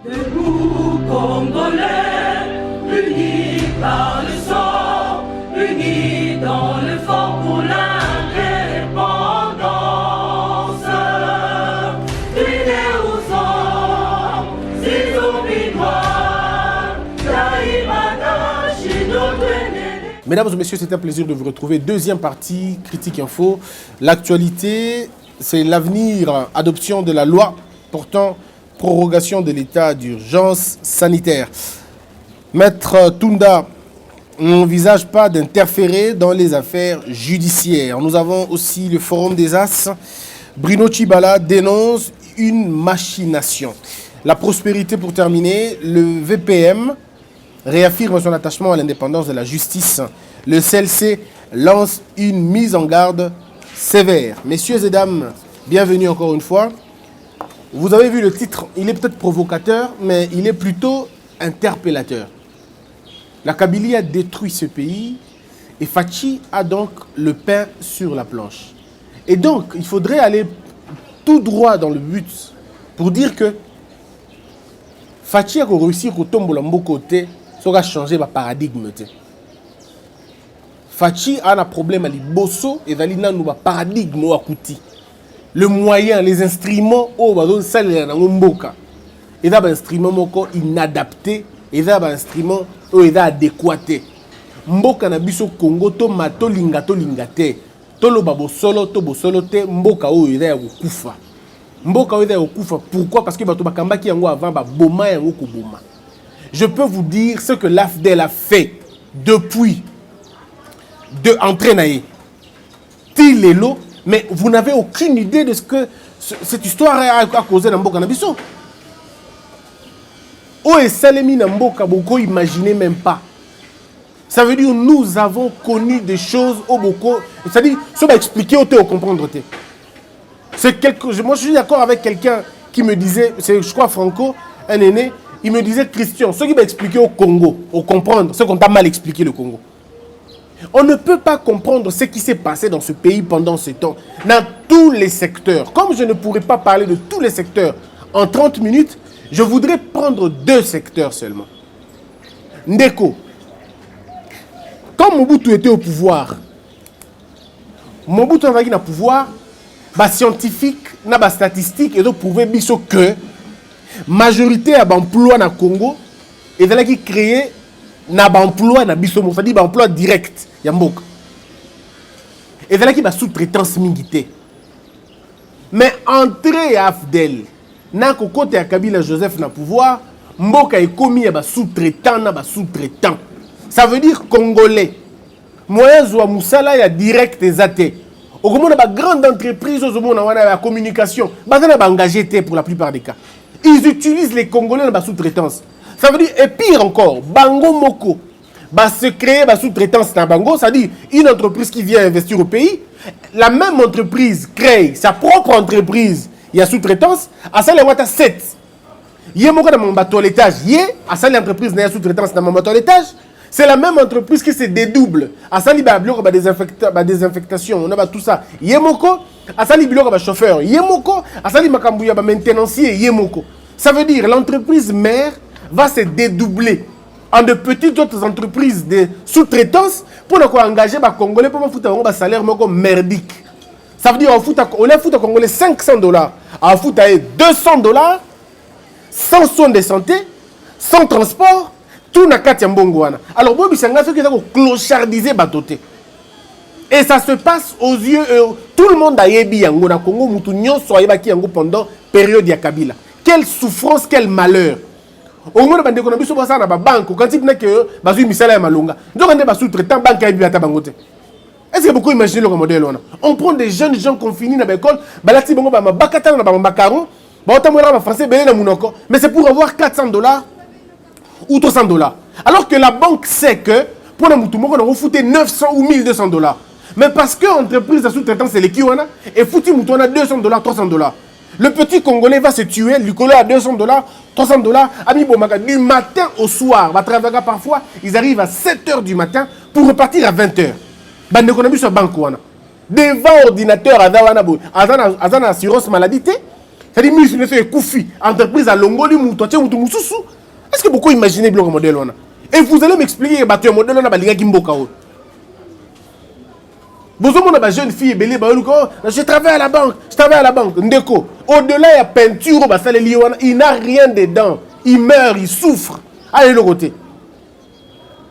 Debout Congolais, unis par le sang, unis dans le fort pour l'indépendance. Unis aux hommes, ces obligeoires, Taïmana, Chidotene. Mesdames et messieurs, c'est un plaisir de vous retrouver. Deuxième partie, Critique Info. L'actualité, c'est l'avenir, adoption de la loi portant prorogation de l'état d'urgence sanitaire. Maître Tunda n'envisage pas d'interférer dans les affaires judiciaires. Nous avons aussi le Forum des As. Bruno Tshibala dénonce une machination. La prospérité pour terminer, le VPM réaffirme son attachement à l'indépendance de la justice. Le CLC lance une mise en garde sévère. Messieurs et dames, bienvenue encore une fois. Vous avez vu le titre, il est peut-être provocateur, mais il est plutôt interpellateur. La Kabylie a détruit ce pays et Fachi a donc le pain sur la planche. Et donc, il faudrait aller tout droit dans le but pour dire que Fachi a réussi à tomber dans côté, ça va changer le paradigme. Fachi a un problème à l'Ibosso et va nous paradigme à Kouti. Le moyen, les instruments, ça il y a un instrument inadapté, il y a un instrument adéquaté. Mboka na biso Congo to mato lingato lingate. To lo babo solo to bo solo te mboka o ida ya kufa. Mboka o ida ya kufa. Pourquoi? Parce que bato bakamba ki yango avant ba boma yango ko boma. Je peux vous dire ce que l'AFDEL a fait depuis de entraîner Tilelo. Mais vous n'avez aucune idée de ce que cette histoire a causé dans Mboka Nabiso. Oh, et Salemi Namboka, beaucoup imaginez même pas. Ça veut dire nous avons connu des choses au beaucoup. C'est-à-dire, ça va expliquer au comprendre. C'est quelque. Moi, je suis d'accord avec quelqu'un qui me disait, c'est je crois Franco, un aîné, il me disait Christian, ce qui va expliquer au Congo, au comprendre, ce qu'on t'a mal expliqué le Congo. On ne peut pas comprendre ce qui s'est passé dans ce pays pendant ce temps, dans tous les secteurs. Comme je ne pourrais pas parler de tous les secteurs en 30 minutes, je voudrais prendre 2 secteurs seulement. Ndeko, quand Mobutu était au pouvoir, Mobutu avait un pouvoir, les scientifiques, les statistiques, et donc pouvaient dire que la majorité de l'emploi dans le Congo est créée na ba emploi na biso mo fadi ba emploi direct ya mboka et là qui ba sous-traitance mingité mais entrée à AFDEL na ko côté ya Kabila Joseph na pouvoir mboka est commis ya ba sous-traitant na ba sous-traitant ça veut dire congolais moyen zo musala ya direct ezate au komona ba grande entreprise au mona wana la communication ba na ba engagé pour la plupart des cas ils utilisent les congolais na ba sous-traitance. Ça veut dire, et pire encore, Bango Moko va se créer la sous-traitance dans Bango, c'est-à-dire une entreprise qui vient investir au pays, la même entreprise crée sa propre entreprise, il y a sous-traitance, à ça, il y a 7. Il y a dans mon bateau à l'étage, il y a l'entreprise qui a sous-traitance dans mon bateau à l'étage, c'est la même entreprise qui se dédouble. À ça, il y a désinfectation, on a tout ça. Il y a Moko, à ça, il y a chauffeur, il y a Moko, à ça, il y a maintenancier, il y a Moko. Ça veut dire l'entreprise mère va se dédoubler en de petites autres entreprises de sous-traitance pour engager les Congolais pour foutre un salaire merdique. Ça veut dire on les fout aux Congolais $500, on fout $200, sans soins de santé, sans transport, tout na kati mbongwana. Alors bon bisanga fait que ça clochardiser batoté. Et ça se passe aux yeux tout le monde a yebi yango na Congo mutu nyonso ayebaki yango pendant période ya Kabila. Quelle souffrance, quel malheur. Au moment où on a vu ça dans la banque, quand il y a que basu misala malunga, donc on est sous-traitant banque à biata bangote. Est-ce que beaucoup imaginez le modèle là? On prend des jeunes gens qu'on finit dans l'école, balati bango ba bakata na ba macaron, ba otamora ba français belé na munoko, mais c'est pour avoir $400 ou $300. Alors que la banque sait que pour la mutu moko on foutait $900 ou $1,200. Mais parce que l'entreprise de sous-traitant c'est l'équivalent et foutu mutu on a $200, $300. Le petit Congolais va se tuer, lui coller à $200, $300, ami Bomaka, du matin au soir. Parfois, ils arrivent à 7h du matin pour repartir à 20h. Bande qu'on a vu sur banque. Devant ordinateur, à assurance maladie, C'est-à-dire, ministre est Koufi, entreprise à Longoli, Moutoche, Moutoumoussou. Est-ce que beaucoup imaginez le modèle? Et vous allez m'expliquer que le modèle on a balinga Kimboka. Vous avez une jeune fille, je travaille à la banque, je travaille à la banque. Ndeko, au-delà il y a peinture, il n'a rien dedans. Il meurt, il souffre. Allez de l'autre côté.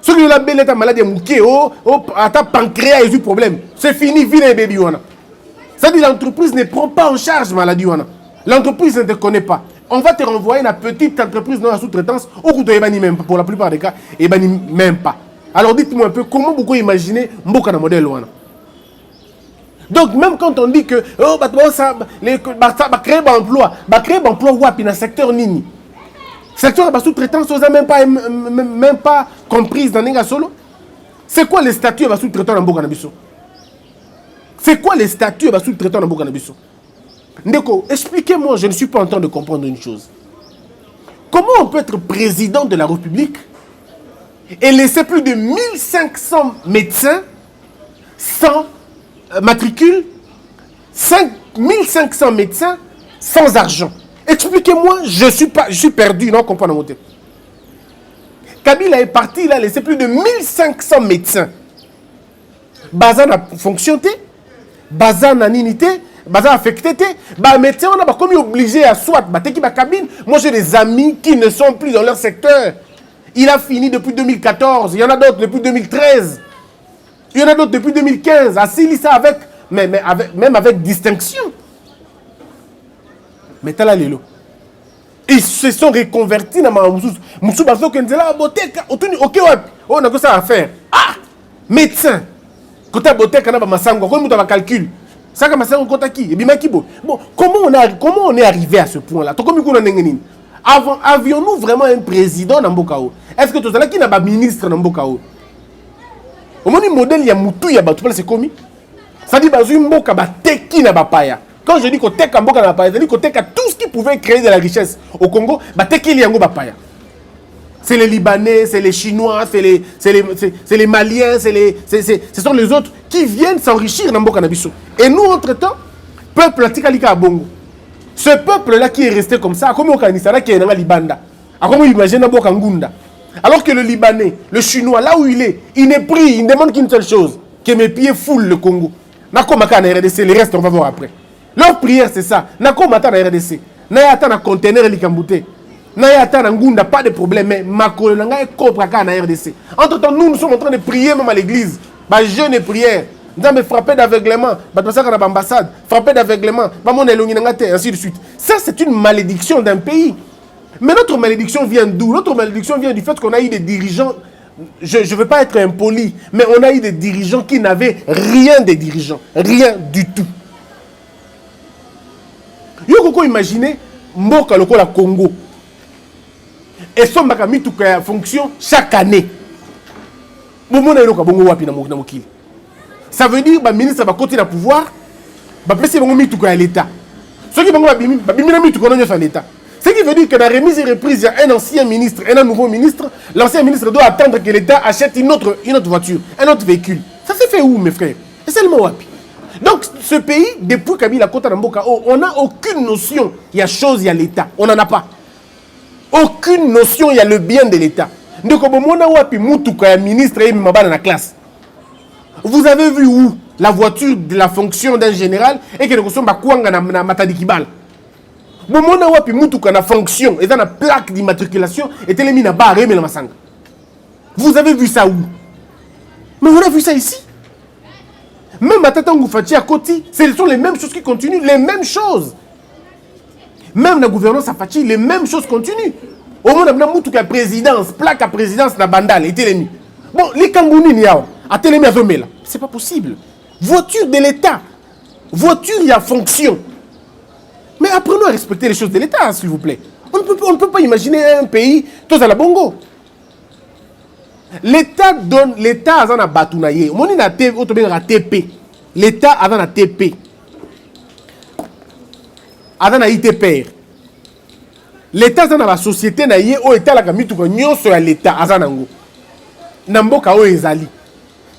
Ceux qui ont la belle état maladie, à pancréas, il y a problème. C'est fini, vite les bébés. C'est-à-dire l'entreprise ne prend pas en charge la maladie. L'entreprise ne te connaît pas. On va te renvoyer une petite entreprise dans la sous-traitance, au coup de même pas. Pour la plupart des cas, même pas. Alors dites-moi un peu, comment vous imaginez Mboka dans modèle? Donc même quand on dit que ça va créer un emploi, dans le secteur nini. Secteur de sous-traitance, on n'a même pas comprise dans Nenga Solo. C'est quoi les statuts de sous-traitants dans Mboka Nabiso? C'est quoi les statuts de sous-traitants dans Mboka Nabiso? Ndeko, expliquez-moi, je ne suis pas en train de comprendre une chose. Comment on peut être président de la République et laisser plus de 1500 médecins sans matricule, 1500 médecins sans argent? Expliquez-moi, je suis perdu, non, comprendre mon tête. Kabila est parti, il a laissé plus de 1500 médecins. Bazan a fonctionné, Bazan a ninité, Bazan a affecté, médecins, on a comme obligé à soit, cabine. Moi j'ai des amis qui ne sont plus dans leur secteur. Il a fini depuis 2014, il y en a d'autres depuis 2013. Il y en a d'autres depuis 2015. Assili ça même avec distinction. Mais t'as là l'élo. Ils se sont reconvertis dans ma moussou. Moussou baso kenzela boteka. Ok on a que ça à faire. Ah, médecin. Quand t'as boteka na ba masango, quand tu vas calcul. Ça comme masango kota ki. Et bien kibo. Bon, comment on est arrivé à ce point-là? To comme avant, avions-nous vraiment un président dans Mbokao? Est-ce que tu as qui n'a pas ministre dans Mbokao? Au moins, le modèle, il y a Moutou, il y a Batou, c'est commis. Ça dit, que Mboka, Teki n'a pas paya. Quand je dis que Teka Mboka n'a pas paya, c'est-à-dire que Teka, tout ce qui pouvait créer de la richesse au Congo, Teki, il y a paya. C'est les Libanais, c'est les Chinois, c'est les Maliens, ce sont les autres qui viennent s'enrichir dans Mboka Nabiso. Et nous, entre-temps, peuple Tikalika Bongo. Ce peuple-là qui est resté comme ça, comme au Kanisara qui est dans la Libanda, comme vous imaginez Mboka Ngunda. Alors que le Libanais, le Chinois, là où il est pris, il ne demande qu'une seule chose, que mes pieds foulent le Congo. Nakomaka na RDC, les restes on va voir après. Leur prière c'est ça. Nakomata na RDC. Nayata na conteneur likambouté. Nayata na Ngunda, pas de problème. Mais Makolo nanga est compraka na RDC. Entre temps, nous sommes en train de prier même à l'église. Jeûne et prière. Nous avons frappé d'aveuglement. Ambassade, frappé d'aveuglement. Ainsi de suite. Ça c'est une malédiction d'un pays. Mais notre malédiction vient d'où? Notre malédiction vient du fait qu'on a eu des dirigeants, je ne veux pas être impoli, mais on a eu des dirigeants qui n'avaient rien des dirigeants. Rien du tout. Vous imaginez, Mboka lokola Congo. Et son bakami tout cas fonction chaque année. Ça veut dire que le ministre va continuer à pouvoir, va passer l'État. Ceux qui vont l'État. Ce qui veut dire que dans la remise et reprise, il y a un ancien ministre et un nouveau ministre. L'ancien ministre doit attendre que l'État achète une autre voiture, un autre véhicule. Ça s'est fait où, mes frères? Et c'est seulement Wapi. Donc, ce pays, depuis Kabila Kota Namboka, on n'a aucune notion. Il y a chose, il y a l'État. On n'en a pas. Aucune notion, il y a le bien de l'État. Donc, Wapi, Moutuka, ministre et Mabana dans la classe. Vous avez vu où la voiture de la fonction d'un général et que nous sommes à Kouanga na Matadi Kibal. Momona wapi mutuka na fonction et dans la plaque d'immatriculation et télémina ba remela masanga. Vous avez vu ça où? Mais on a vu ça ici. Même à Tatangu Fati à Koti, ce sont les mêmes choses qui continuent, les mêmes choses. Même la gouvernance à Fati, les mêmes choses continuent. Au moins, on a mutuka présidence, plaque à présidence na bandal et télémi. Bon, les Kangouni niao, à télémi à Zomela, c'est pas possible. Voiture de l'État, voiture il y a fonction. Mais apprenons à respecter les choses de l'État, s'il vous plaît. On ne peut pas imaginer un pays, tous à la bongo. L'État donne, l'État a un batounaye. On a TP. L'État a un TP. A un ITPR. L'État a la société naye au État la kamitu ko nyoso ya l'État a zanango. Namboka o ezali.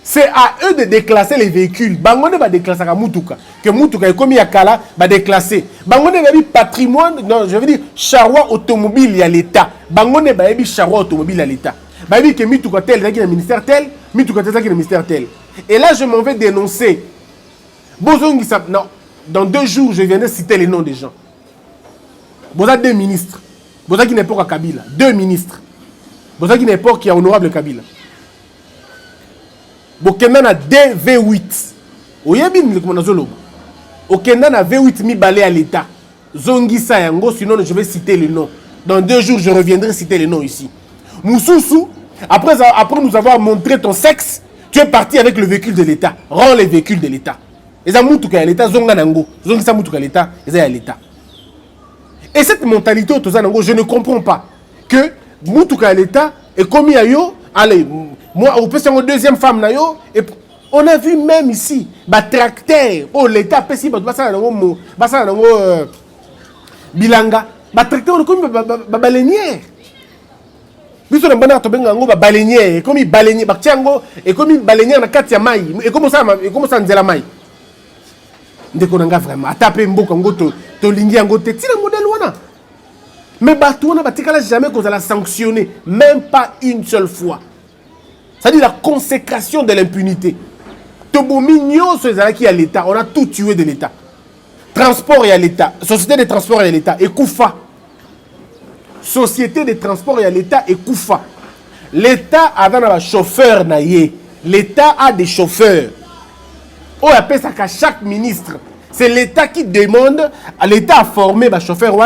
C'est à eux de déclasser les véhicules. Bangone va déclasser à Mutuka. Que Mutuka est commis à Kala, va déclasser. Bangone va dire patrimoine, non, je veux dire charroi automobile, il y a l'État. Bangone va dire charroi automobile à l'État. Va dire que Mutuka tel, il y a un ministère tel, Mutuka tel, il y a un ministère tel. Et là, je m'en vais dénoncer. Non, dans 2 jours, je viendrai citer les noms des gens. Vous avez 2 ministres. Vous avez qui n'est pas à Kabila. 2 ministres. Vous avez qui n'est pas qui est honorable Kabila. Bokenda a V8. Oyebi ni comment nazolo. Okenda na V8 mi balé à l'État. Zongisa yango, sinon je vais citer les noms. Dans 2 jours, je reviendrai citer les noms ici. Moussoussou, après nous avoir montré ton sexe, tu es parti avec le véhicule de l'État. Rends les véhicules de l'État. Et ça moutuka à l'État, zonga nango. Zongisa moutuka à l'État, et ça à l'État. Et cette mentalité, je ne comprends pas que moutuka à l'État est commis à yo. Allez, moi, on peut ser une deuxième femme na yo. Et on a vu même ici, bah tracteur, oh l'État pesi, bah ça bilanga, bah tracteur on est comme bah baleinière. Biso na bana to benga ngo ba baleinière, comme baleinière, bah tiango et comme baleinière na kati ya mai, et comment ça nzela mai. Ndeko nanga vraiment, atape mboka ngo to lingi ngo te tira modèle wana. Mais Batouana Batikala jamais qu'on l'a sanctionné, même pas une seule fois. C'est-à-dire la consécration de l'impunité. Tobomignon, c'est qui à l'État, on a tout tué de l'État. Transport et à l'État, société de transport et à l'État, et Koufa. Société de transport et à l'État, et Koufa. L'État a un chauffeur, l'État a des chauffeurs. On appelle ça qu'à chaque ministre. C'est l'État qui demande, à l'État a formé un chauffeur,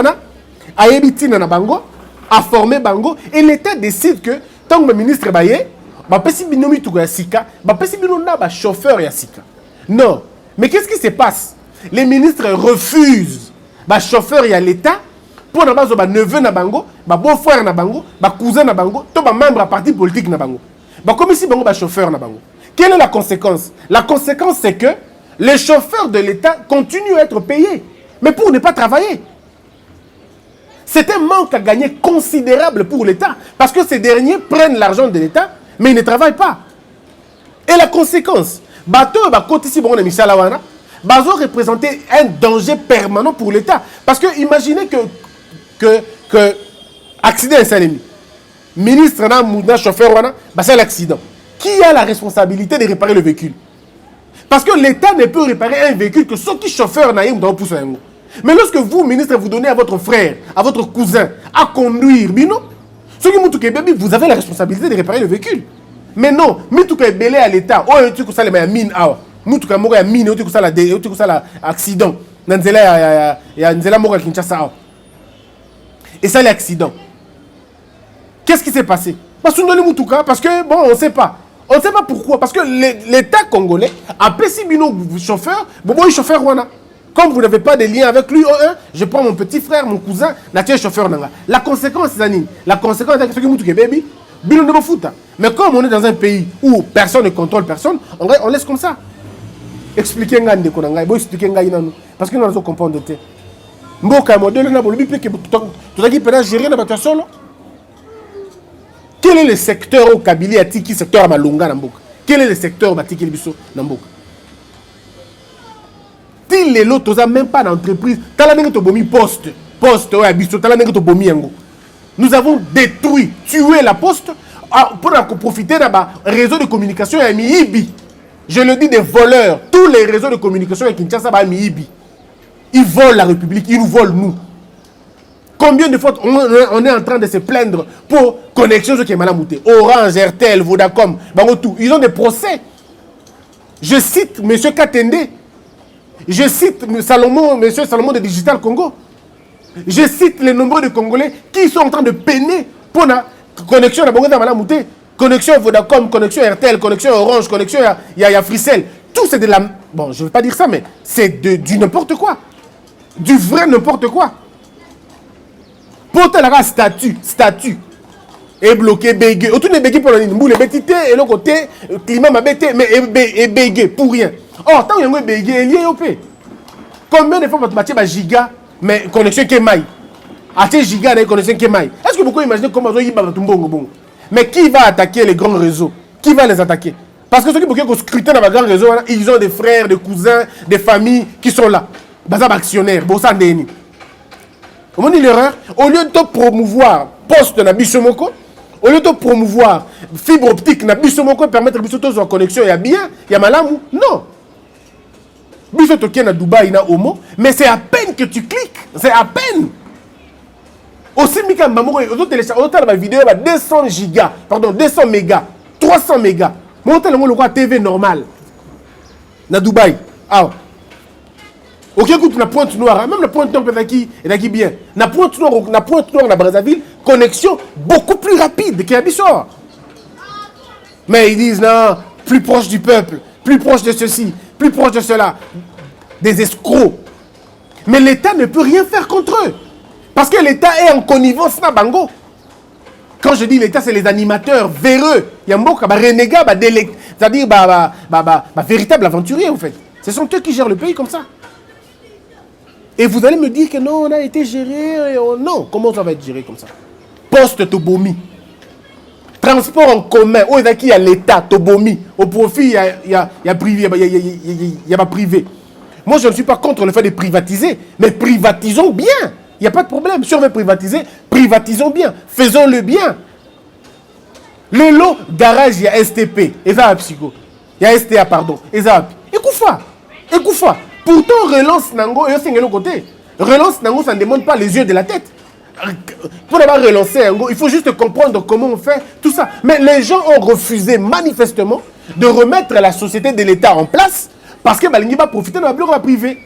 a formé Bango, et l'État décide que tant que le ministre Baye, chauffeur Yassika. Non. Mais qu'est-ce qui se passe? Les ministres refusent le chauffeur et l'État pour le neveu na Bango, le beau-frère na Bango, le cousin na Bango, tout le membre à parti politique na Bango. Comme si Bango chauffeur na Bango. Quelle est la conséquence? La conséquence, c'est que les chauffeurs de l'État continuent à être payés, mais pour ne pas travailler. C'est un manque à gagner considérable pour l'État, parce que ces derniers prennent l'argent de l'État, mais ils ne travaillent pas. Et la conséquence, bateau et côté si bon Michel Awana, bazo représenter un danger permanent pour l'État, parce que imaginez que accident est salami, ministre na chauffeur wana, c'est l'accident. Qui a la responsabilité de réparer le véhicule? Parce que l'État ne peut réparer un véhicule que ceux qui chauffeur na yem dans pousse. Mais lorsque vous, ministre, vous donnez à votre frère, à votre cousin, à conduire, bino, ceux qui vous avez la responsabilité de réparer le véhicule. Mais non, Mituka est belé à l'État. Oh, tu as la mine, Mituka moko ya mine, tu as la accident. Nanzela ya nzela moko Kinshasa. Et ça l'accident. Qu'est-ce qui s'est passé? Parce que bon, on ne sait pas. On ne sait pas pourquoi. Parce que l'État congolais a payé bino chauffeur, bobo chauffeur wana. Comme vous n'avez pas de lien avec lui, je prends mon petit frère, mon cousin, chauffeur. La conséquence, c'est la conséquence, c'est que baby, mais comme on est dans un pays où personne ne contrôle personne, on laisse comme ça. Expliquez parce que nous allons comprendre. Quel est le secteur au Kabili à Tiki, secteur à Malunga Namboka? Quel est le secteur à Tiki Bisso Namboka? Les lots, même pas d'entreprise. Nous avons détruit, tué la poste pour profiter d'un réseau de communication à Miibi. Je le dis des voleurs. Tous les réseaux de communication à Kinshasa à Miibi. Ils volent la République, ils nous volent nous. Combien de fois on est en train de se plaindre pour connexion qui est mal amouté. Orange, RTL, Vodacom, tout. Ils ont des procès. Je cite M. Katende. Je cite M. Salomon de Digital Congo. Je cite les nombreux de Congolais qui sont en train de peiner pour la connexion à Malamouté, connexion Vodacom, connexion RTL, connexion Orange, connexion à Frissel. Tout c'est de la... Bon, je ne veux pas dire ça, mais c'est du n'importe quoi. Du vrai n'importe quoi. Pour la statut. Et bloqué, bégué. Autour des bégués pour la ligne. Les bétités et le côté, climat m'a bêté, mais et bégué pour rien. Oh, tant qu'il y a un bégué, il y a un peu. Combien de fois votre matière giga, mais connexion qui est maille? Acheter giga, mais connexion qui est maille. Est-ce que vous pouvez imaginer comment ils vont tomber? Mais qui va attaquer les grands réseaux? Qui va les attaquer? Parce que ceux qui ont scruté dans la grande réseau, ils ont des frères, des cousins, des familles qui sont là. Ils sont actionnaires. Vous comprenez l'erreur? Au lieu de promouvoir poste na Bissomoko, au lieu de promouvoir fibre optique na Bissomoko et permettre Bissomoko en connexion, il y a bien, il y a malamu. Non. Bissomoko na Dubaï, na Omo, mais c'est à peine que tu cliques. C'est à peine. Aussi, Mika Mamoro, autant la vidéo, 200 gigas, pardon, 200 mégas, 300 mégas. Moi, autant le TV normal. Na Dubaï. Ah. Ok, écoute, la pointe noire, même la pointe noire est qui bien. La pointe noire, na Brazzaville, connexion beaucoup plus rapide qu'à Bissor. Mais ils disent non, plus proche du peuple, plus proche de ceci, plus proche de cela. Des escrocs. Mais l'État ne peut rien faire contre eux. Parce que l'État est en connivence na bango. Quand je dis l'État, c'est les animateurs véreux. Il y a un mot qui renégat, c'est-à-dire véritable aventurier en fait. Ce sont eux qui gèrent le pays comme ça. Et vous allez me dire que non, on a été géré. Non, comment ça va être géré comme ça? Poste Tobomi. Transport en commun. Où est-ce qu'il y a l'État Tobomi? Au profit, il y a privé. Il y a privé. Moi, je ne suis pas contre le fait de privatiser, mais privatisons bien. Il n'y a pas de problème. Si on veut privatiser, privatisons bien. Faisons-le bien. Le lot garage, il y a STP. Et ça, psycho. Il y a STA, pardon. Et ça, écoute. Pourtant, relance Nango, et c'est de l'autre côté. Relance Nango, ça ne demande pas les yeux de la tête. Pour avoir relancé Nango, il faut juste comprendre comment on fait tout ça. Mais les gens ont refusé manifestement de remettre la société de l'État en place parce que Balingi va profiter de la bureau privée.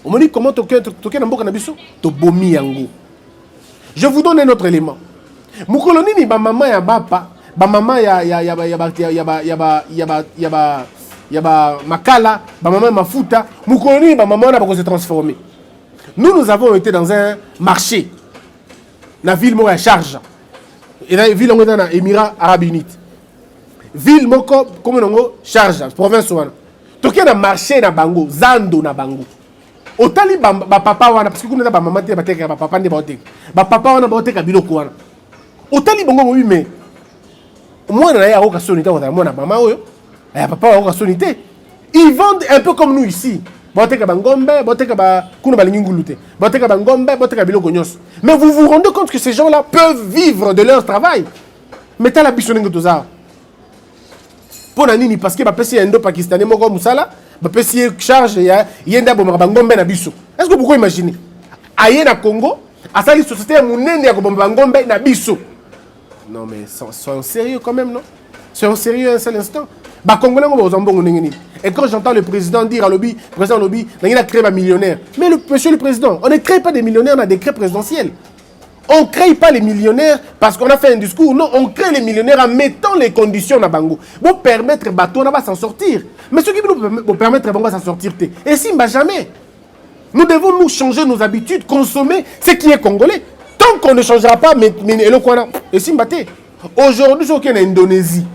On me dit comment toquer Nambo Kanabiso? Tobomi Yango. Je vous donne un autre élément. Moukoloni ni ba maman ya bapa, ba maman ya makala, ba maman mafuta, Moukoloni ba maman na ba se transformer. Nous avons été dans un marché. La ville mo ya charge. Et la ville on est dans les Émirats Arabes Unis. Ville moko comme ngo charge, province wana. Toquer na marché na bango, zando na bango. Otali ba papa wana parce que kuna ba maman te ba teka ba papa ndi ba teka. Ba papa wana ba teka biloko wana. Otali bongo oui mais moi na ya oka sonité wana moi na maman oyo. Ya papa oka sonité. Ils vendent un peu comme nous ici. Ba teka ba ngombe, ba teka ba kuna ba lingulute. Ba teka ba ngombe, ba teka biloko nyos. Mais vous vous rendez compte que ces gens-là peuvent vivre de leur travail. Mettez la bichonne ngotoza. Pour nani parce que ba pesi indo-pakistanais moko musala. Est-ce que vous pouvez imaginer? Aïe na Congo, à sa société mounene ya kobomba ngombe na biso. Non mais soyons sérieux quand même, non? Soyons sérieux un seul instant. Ba Congolais ngo bozambongo ngeni. Et quand j'entends le président dire à lobby, président lobby, il a créé un millionnaire. Mais monsieur le président, on ne crée pas des millionnaires dans des décrets présidentiels. On ne crée pas les millionnaires parce qu'on a fait un discours. Non, on crée les millionnaires en mettant les conditions dans Bango. Pour permettre à Bateau de s'en sortir. Mais ce qui nous permettre à Bango de s'en sortir, et si, jamais. Nous devons nous changer nos habitudes, consommer ce qui est congolais. Tant qu'on ne changera pas, et si, aujourd'hui, je suis en Indonésie.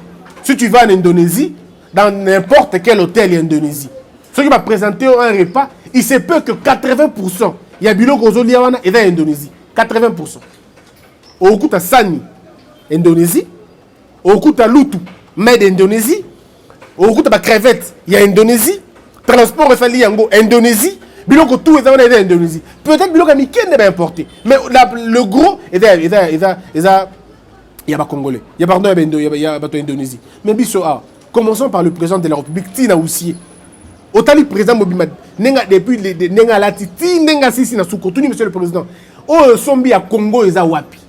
Si tu vas en Indonésie, dans n'importe quel hôtel en Indonésie, ceux qui va présenter un repas, il se peut que 80%, il y a Bilo Kozoliawana et dans l'Indonésie. 80%. Au coup de Sani, Indonésie. Au coup de Lutu, Med Indonésie. Au coup de crevette, il y a Indonésie. Transport Refali Yango, Indonésie. Biloko tout est en Indonésie. Peut-être Biloko Miken n'est pas importé. Mais le gros, il y a pas Congolais. Il y a pardon, il y a Indonésie. Mais biso, commençons par le président de la République, Tina Oussier. Autant le président Mobimad, depuis Nenga Latiti, Nenga Sisi na Soukotuni, monsieur le président. Oh, Sombi à Congo et Zawapi.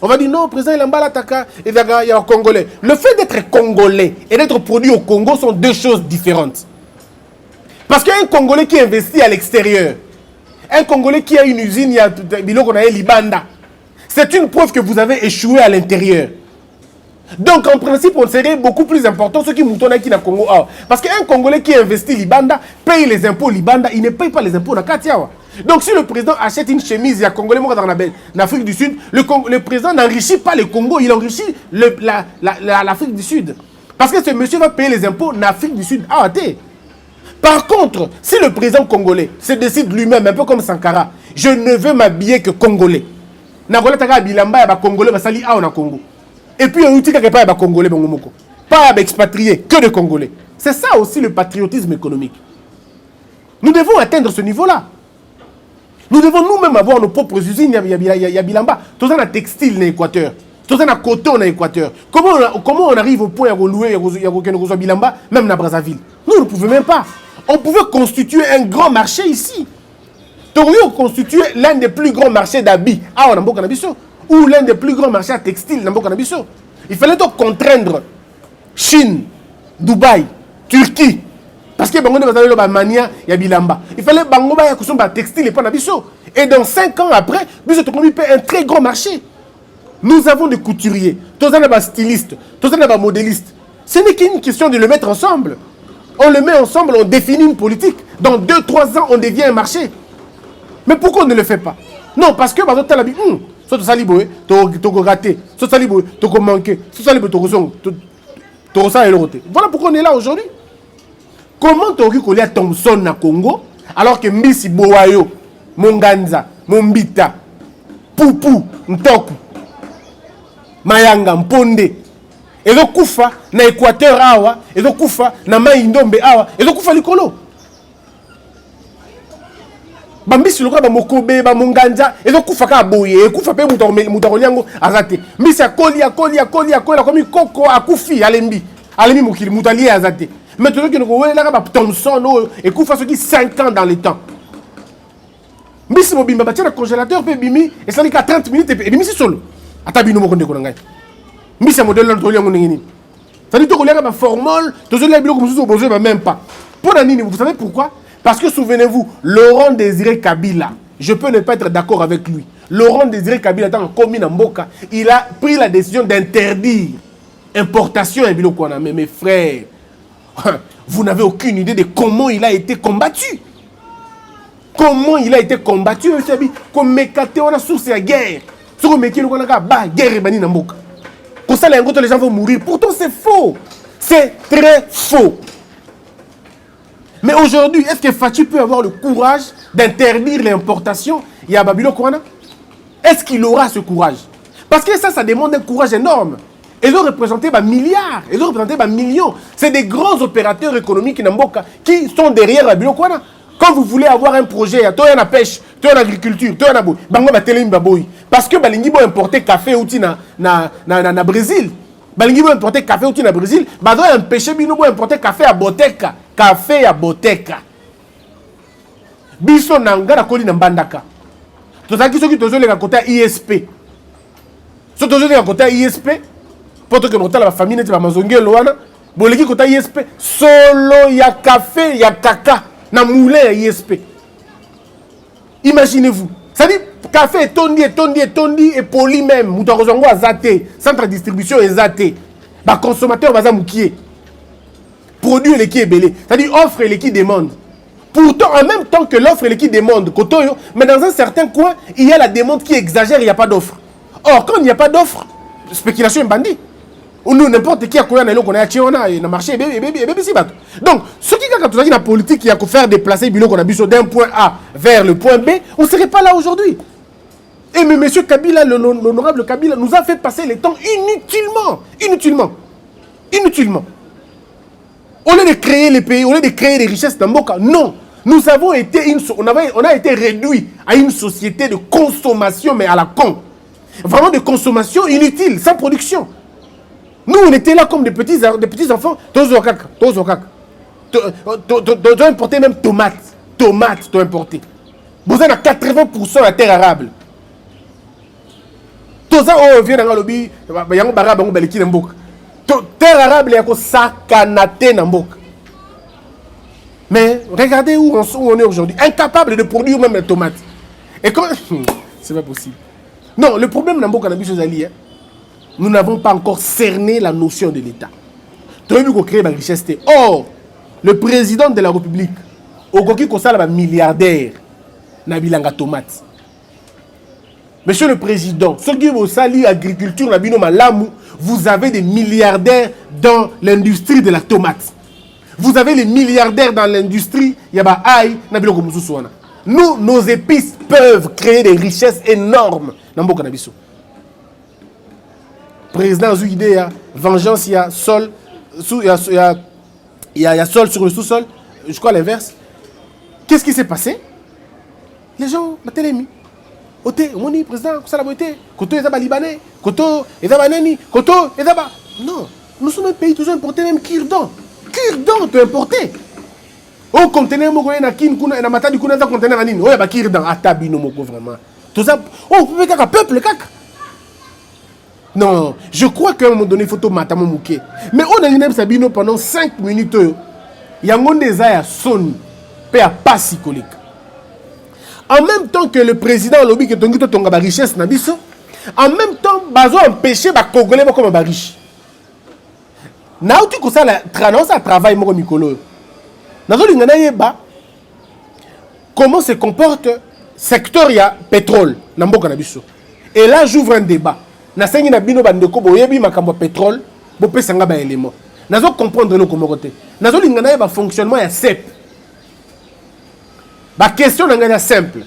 On va dire non, président il a taka et il y a Congolais. Le fait d'être Congolais et d'être produit au Congo sont deux choses différentes. Parce qu'un Congolais qui investit à l'extérieur, un Congolais qui a une usine, il y a Biloko na Libanda, c'est une preuve que vous avez échoué à l'intérieur. Donc en principe, on serait beaucoup plus important ceux qui moutonent qui na Congo. Parce qu'un Congolais qui investit Libanda paye les impôts Libanda, il ne paye pas les impôts na Katiawa. Donc si le président achète une chemise, il y a Congolais dans l'Afrique du Sud, le président n'enrichit pas le Congo, il enrichit l'Afrique du Sud. Parce que ce monsieur va payer les impôts en Afrique du Sud. Par contre, si le président congolais se décide lui-même, un peu comme Sankara, je ne veux m'habiller que Congolais. Et puis, on utilise quelque part Congolais. pas expatriés, que de Congolais. C'est ça aussi le patriotisme économique. Nous devons atteindre ce niveau-là. Nous devons nous-mêmes avoir nos propres usines. Il y a Bilamba. Tout ça, on a textile dans l'Équateur. Tout ça, on a coton dans l'Équateur. Comment on arrive au point où louer Bilamba, même dans Brazzaville? Nous ne pouvons même pas. On pouvait constituer un grand marché ici. Nous aurions constitué l'un des plus grands marchés d'habits ou l'un des plus grands marchés à textile. Il fallait donc contraindre Chine, Dubaï, Turquie. Parce que Mania, il y a Bilamba. Il fallait que textile et pas Nabiso. Et dans 5 ans après, nous avons un très grand marché. Nous avons des couturiers, tous des stylistes, tous des modélistes. Ce n'est qu'une question de le mettre ensemble. On le met ensemble, on définit une politique. Dans 2-3 ans, on devient un marché. Mais pourquoi on ne le fait pas? Non, parce que tu as dit, soit tu as raté, soit tu as manqué, soit tu as voilà pourquoi on est là aujourd'hui. Comment tu as Thompson na Congo alors que Mbisi Boayo, Monganza, Mombita, Pupu, Ntoku, Mayanga, Mponde, et donc Koufa na Équateur awa, et donc Koufa na Maïndombe awa, et donc Koufa Likolo. Bambisi loka ba Mokobe, ba Monganza, et donc Koufa ka boye, et Koufa pe mutaroliango azate. Mbisi akoli comme Koko akufi alembi. Alembi mukili mutali azate. Maintenant que nous avons Thompson et Koufa qui 5 ans dans le temps. Mbisi mobimba batia le congélateur pe bimi et ça dit qu'à 30 minutes et bimi si solo. Atabino mo konde ko ngai. Mbisi modèle na toli yango ngini. Ça dit to kolia ba formol, to zo la biloko mususu besoin même pas. Pour la nini, vous savez pourquoi? Parce que souvenez-vous, Laurent Désiré Kabila, je peux ne pas être d'accord avec lui. Laurent Désiré Kabila dans commune en Mboka, il a pris la décision d'interdire importation et biloko na mes frères. Vous n'avez aucune idée de comment il a été combattu. Comment il a été combattu. Comme on a source à guerre. Sur le métier, on a guerre et bani namboka. Pour ça, les gens vont mourir. Pourtant, c'est faux. C'est très faux. Mais aujourd'hui, est-ce que Fachi peut avoir le courage d'interdire l'importation? Il y a Babylone Kouana. Est-ce qu'il aura ce courage? Parce que ça demande un courage énorme. Ils ont représenté des milliards, ils ont représenté des millions. C'est des grands opérateurs économiques qui sont derrière la Bilokwana. Quand vous voulez avoir un projet, tu as la pêche, tu as l'agriculture, tu as la boue, parce que Balingi va importer café outil na Brésil. Balingi va importer café outil na Brésil, bah doit empêcher Bino va importer café à Boteca, café à Boteca. Biso nanga na koli na Mbandaka. Tout ça qui sont qui te les côté ISP. Sont toujours les côté ISP. Pour que la famille n'ait pas mazongé loana, boleki kota ISP solo ya café ya kaka na moulin ya ISP. Imaginez-vous, ça dit café tondi et poli même, mutarozongo azate, centre de distribution ezate. Ba consommateur baza mukie. Produit les qui est belé, ça dit offre les qui demande. Pourtant en même temps que l'offre et les qui demande kotoyo, mais dans un certain coin, il y a la demande qui exagère, il n'y a pas d'offre. Or quand il n'y a pas d'offre, spéculation est bandit. Ou nous, n'importe qui a quoi qu'on a acheté, on a marché, donc, ce qui est quand la politique qui a faire déplacer le billet qu'on a bu d'un point A vers le point B, on ne serait pas là aujourd'hui. Et mais M. Kabila, l'honorable Kabila, nous a fait passer les temps inutilement. Au lieu de créer les pays, au lieu de créer les richesses dans Mboka, non. Nous avons été on a été réduit à une société de consommation, mais à la con. Vraiment de consommation inutile, sans production. Nous, on était là comme des petits enfants. Tous importé même tomates. Tomates, t'ont importé. Vous avez 80% de la terre arable. Tous on vient dans le lobby. Terre arable est sakanate Nambok. Mais regardez où on est aujourd'hui. Incapable de produire même les tomates. Et quand. C'est pas possible. Non, le problème Nambok a chose à lire. Nous n'avons pas encore cerné la notion de l'État. Tu as vu qu'on crée la richesse. Or, le président de la République, Ogoki Kosala, milliardaire, Nabilanga Tomate. Monsieur le Président, ce qui vous sali agriculture, vous avez des milliardaires dans l'industrie de la tomate. Vous avez les milliardaires dans l'industrie, Yaba Aïe, Nabiloko Moussousouana. Nous, nos épices peuvent créer des richesses énormes dans Mboka Nabiso. Président Zouidea, vengeance, il y a sol, il y a sol sur le sous-sol, je crois l'inverse. Qu'est-ce qui s'est passé? Les gens, Batelemi. Côté, moni président, ça la beauté. Côté, ils ont libanais. Côté, ils ont nani. Côté, ils ont. Non, nous sommes un pays toujours importé, même Kirdan. Kirdan, tu importé. Au conteneur, moi, na kin, na mata du kuna, na conteneur anine. Ouais, bah Kirdan, atabino moko vraiment. Tout ça, oh, peuple, caca. Non, je crois qu'à un moment donné, il faut tout matamo mouké. Mais on a une sabino pendant 5 minutes. Il y a un monde des à son, paix à pas psychologique. En même temps que le président lobby que tongi to tonga ba richesse na biso, en même temps bazo empêcher ba congolais comme ba riche. Na uti ko ça la travail moko mikolo. Nazo lingana yeba comment se comporte secteur ya pétrole na mboka na biso. Et là j'ouvre un débat. Na sengi na bino bandeko boyebi makambo pétrole, bo pesanga ba élément. Nazo comprendre no comment côté. Nazo lingana yeba fonctionnement ya CEP. La question est simple.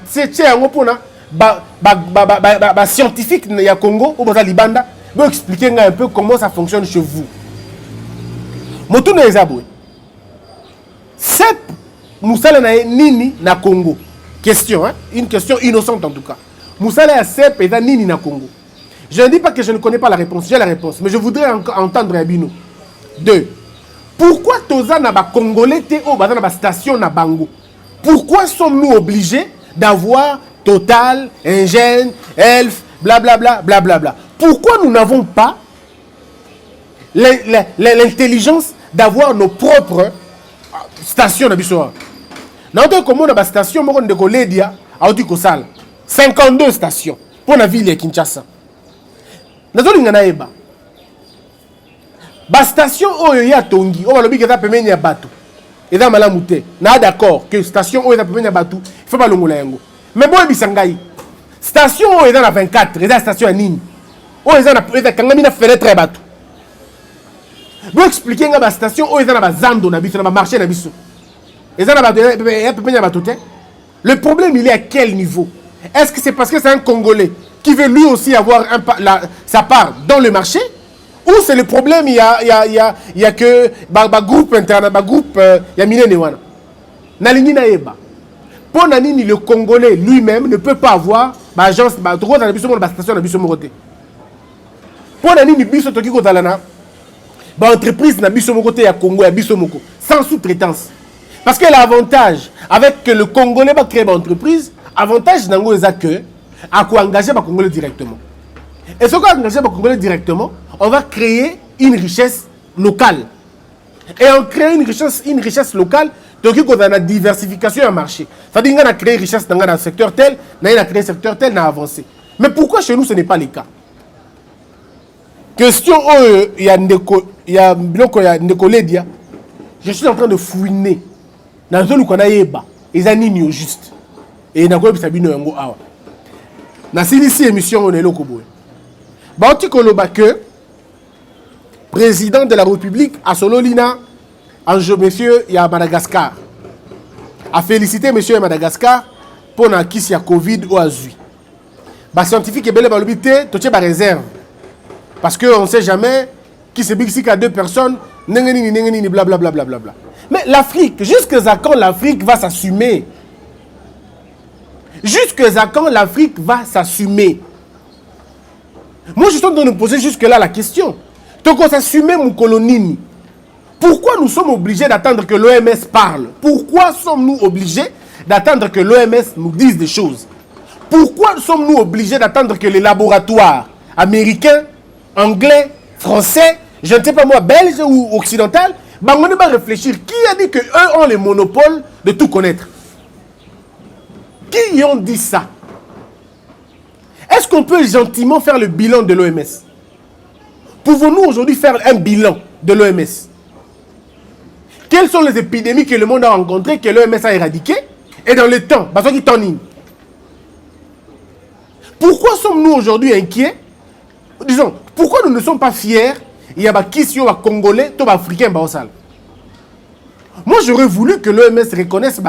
C'est un scientifique du Congo ou de Libanda vous expliquer un peu comment ça fonctionne chez vous. Motu na ezabwe. CEP Moussala na nini na Congo. Question, hein? Une question innocente en tout cas. Moussala ya CEP est nini na Congo. Je ne dis pas que je ne connais pas la réponse, j'ai la réponse, mais je voudrais entendre Abino. 2. Pourquoi Toza na ba Congolais te o baza na ba station na Bango? Pourquoi sommes-nous obligés d'avoir Total, Engen, Elf, blablabla, blablabla? Pourquoi nous n'avons pas l'intelligence d'avoir nos propres stations d'habitude? Nous avons comme une station, nous avons des 52 stations pour la ville de Kinshasa. Nous avons des stations où il y a Tongi, où il y a Bato. Et dans Malamouté, na d'accord que station où il y a un bateau, il faut pas le yango. Mais bon, il y a une station où il y a 24, il y a une station à Nîmes. Où il y a une fenêtre bateau. Vous expliquez une station où il y a un Zando, un marché, le problème, il est à quel niveau? Est-ce que c'est parce que c'est un Congolais qui veut lui aussi avoir sa part dans le marché? Ou c'est le problème, il y a que groupe internet, groupe, il y a Milene Wana. Nalini Naeba. Pour Nanini, le Congolais lui-même ne peut pas avoir l'agence, la station de Bissomoroté. Pour Nanini, Bisso Tokiko Talana, l'entreprise de Bissomoroté à Congo, à Bissomoko, sans sous-traitance. Parce que l'avantage, avec que le Congolais va créer une entreprise, avantage Nango est que, à quoi engager le Congolais directement. Et ce qu'on a engagé le Congolais directement, on va créer une richesse locale. Et en créant une richesse locale, donc il y a une diversification du marché. C'est-à-dire qu'on a créé une richesse dans le secteur tel, on a créé un secteur tel, on a avancé. Mais pourquoi chez nous ce n'est pas le cas? Question, il y a Ndekoledia. Je suis en train de fouiner. Dans le zone où on a yeba, ils ont nini au juste. Et il y a un sabino yango awa. Dans cette émission, on est là. Baoti Koloba que président de la République à Sololina, monsieur, il y a Madagascar. A félicité monsieur Madagascar pour la kisi ya Covid ou Azui. Les scientifiques et belle balobité, tout est réserve. Parce qu'on ne sait jamais qui se bixe à 2 personnes, blablabla. Mais l'Afrique, jusqu'à quand l'Afrique va s'assumer? Jusqu'à quand l'Afrique va s'assumer? Moi, je suis en train de me poser jusque-là la question. Donc, on s'assume mon colonie. Pourquoi nous sommes obligés d'attendre que l'OMS parle? Pourquoi sommes-nous obligés d'attendre que l'OMS nous dise des choses? Pourquoi sommes-nous obligés d'attendre que les laboratoires américains, anglais, français, je ne sais pas moi, belges ou occidentaux, on va réfléchir. Qui a dit qu'eux ont le monopole de tout connaître? Qui ont dit ça? Est-ce qu'on peut gentiment faire le bilan de l'OMS? Pouvons-nous aujourd'hui faire un bilan de l'OMS? Quelles sont les épidémies que le monde a rencontrées, que l'OMS a éradiquées? Et dans le temps, parce qu'il t'en est. Pourquoi sommes-nous aujourd'hui inquiets? Disons, pourquoi nous ne sommes pas fiers? Il y a des questions à Congolais, tout Africains, moi, j'aurais voulu que l'OMS reconnaisse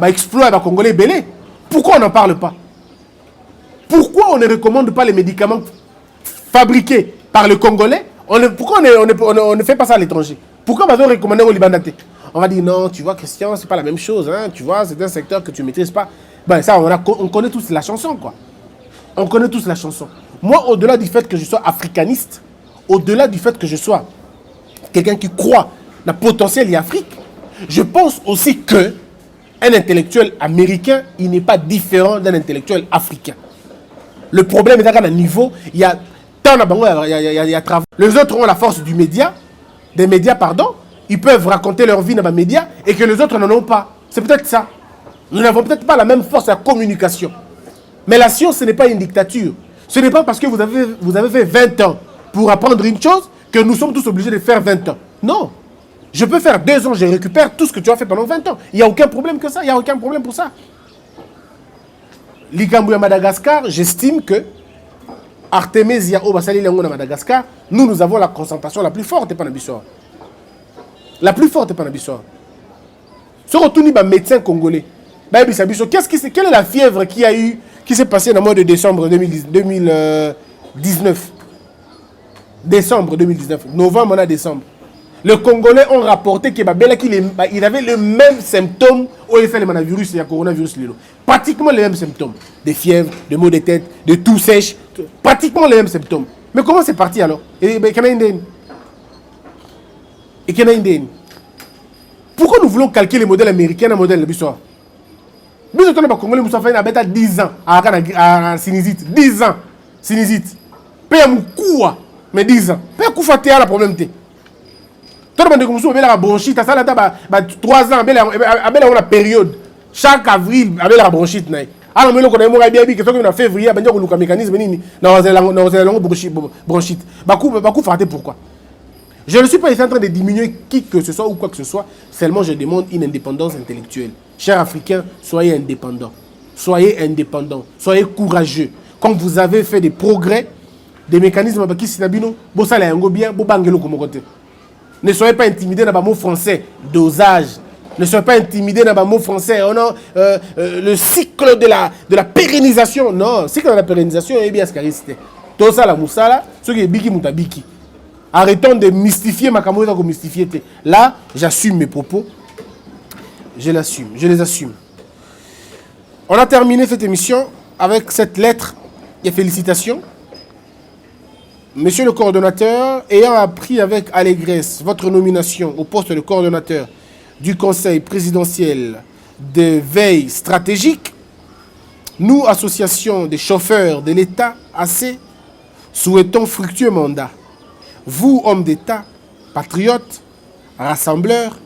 l'exploit des Congolais belé. Pourquoi on n'en parle pas? Pourquoi on ne recommande pas les médicaments fabriqués par le Congolais Pourquoi on ne fait pas ça à l'étranger? Pourquoi on va recommander au Liban? On va dire non, tu vois, Christian, c'est pas la même chose. Hein, tu vois, c'est un secteur que tu maîtrises pas. Ben ça, on connaît tous la chanson, quoi. On connaît tous la chanson. Moi, au-delà du fait que je sois africaniste, au-delà du fait que je sois quelqu'un qui croit dans le potentiel de l'Afrique, je pense aussi que un intellectuel américain, il n'est pas différent d'un intellectuel africain. Le problème est qu'à un niveau, il y a tant de travail. Les autres ont la force du média, des médias, pardon. Ils peuvent raconter leur vie dans les médias et que les autres n'en ont pas. C'est peut-être ça. Nous n'avons peut-être pas la même force à communication. Mais la science, ce n'est pas une dictature. Ce n'est pas parce que vous avez fait 20 ans pour apprendre une chose que nous sommes tous obligés de faire 20 ans. Non. Je peux faire 2 ans, je récupère tout ce que tu as fait pendant 20 ans. Il n'y a aucun problème que ça. Il n'y a aucun problème pour ça. L'Ikambouya Madagascar, j'estime que Artemisia Obasali Lengo à Madagascar, nous avons la concentration la plus forte et pas Nabissoa. La plus forte et pas Nabissoa. Ce retour d'un médecin congolais. Quelle est la fièvre qui s'est passée dans le mois de décembre 2019? Décembre 2019. Novembre, on a décembre. Les Congolais ont rapporté qu'il avait le même symptôme au coronavirus et au coronavirus. Pratiquement les mêmes symptômes. Des fièvres, des maux de tête, de toux sèche. Pratiquement les mêmes symptômes. Mais comment c'est parti alors? Pourquoi nous voulons calquer les modèles américains dans le modèle de l'histoire? Nous sommes les Congolais, nous avons fait 10 ans à sinusite. 10 ans. Sinusite. Paye Moukoua. Mais 10 ans. Paye Koufatea la problème. Tout le monde a la bronchite. Ça a 3 ans. Il y a la période. Chaque avril, il y a la bronchite. Alors, nous avons en février, il y a un mécanisme. Bronchite. Pourquoi? Je ne suis pas en train de diminuer qui que ce soit ou quoi que ce soit. Seulement, je demande une indépendance intellectuelle. Chers Africains, soyez indépendants. Soyez indépendants. Soyez courageux. Quand vous avez fait des progrès, des mécanismes qui sont bien, ne soyez pas intimidés dans le mot français dosage. Ne soyez pas intimidés dans le mot français. Le cycle de la pérennisation. Non, le cycle de la pérennisation est bien scaristé. Tout ça, la moussala, ce qui est biki moutabiki. Arrêtons de mystifier ma camarade comme mystifier. Là, j'assume mes propos. Je l'assume, je les assume. On a terminé cette émission avec cette lettre et félicitations. Monsieur le coordonnateur, ayant appris avec allégresse votre nomination au poste de coordonnateur du Conseil présidentiel de veille stratégique, nous, association des chauffeurs de l'État, AC, souhaitons fructueux mandat. Vous, hommes d'État, patriotes, rassembleurs,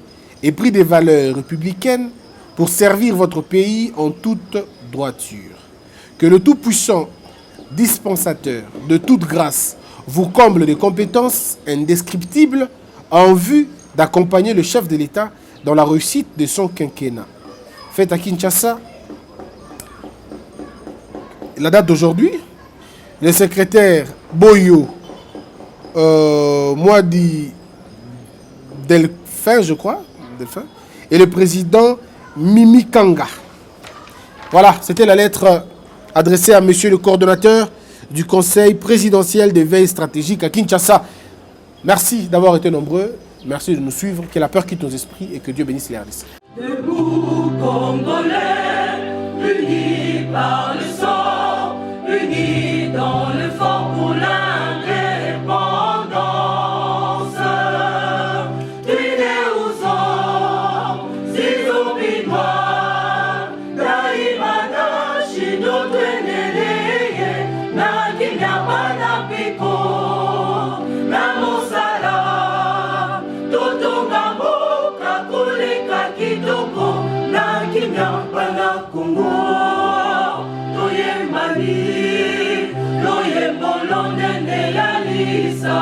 et pris des valeurs républicaines pour servir votre pays en toute droiture. Que le Tout-Puissant, dispensateur de toute grâce, vous comble de compétences indescriptibles en vue d'accompagner le chef de l'État dans la réussite de son quinquennat. Faites à Kinshasa, la date d'aujourd'hui, le secrétaire Boyo, Moadi Delphin, je crois, et le président Mimi Kanga. Voilà, c'était la lettre adressée à monsieur le coordonnateur du Conseil présidentiel de veille stratégique à Kinshasa. Merci d'avoir été nombreux, merci de nous suivre, que la peur quitte nos esprits et que Dieu bénisse les RDC. Debout Congolais, unis par le sang, unis dans le fort pour l'indépendance. Tués aux hommes, s'ils oublient moi, Daïmana, Shido, Tweneleye, Nakinyabana, Piko, Namosala, Totongambo, Kakulika, Kitoko, Nakinyabana, Kongo, Toyembali, Loyembolonde, Yalisa.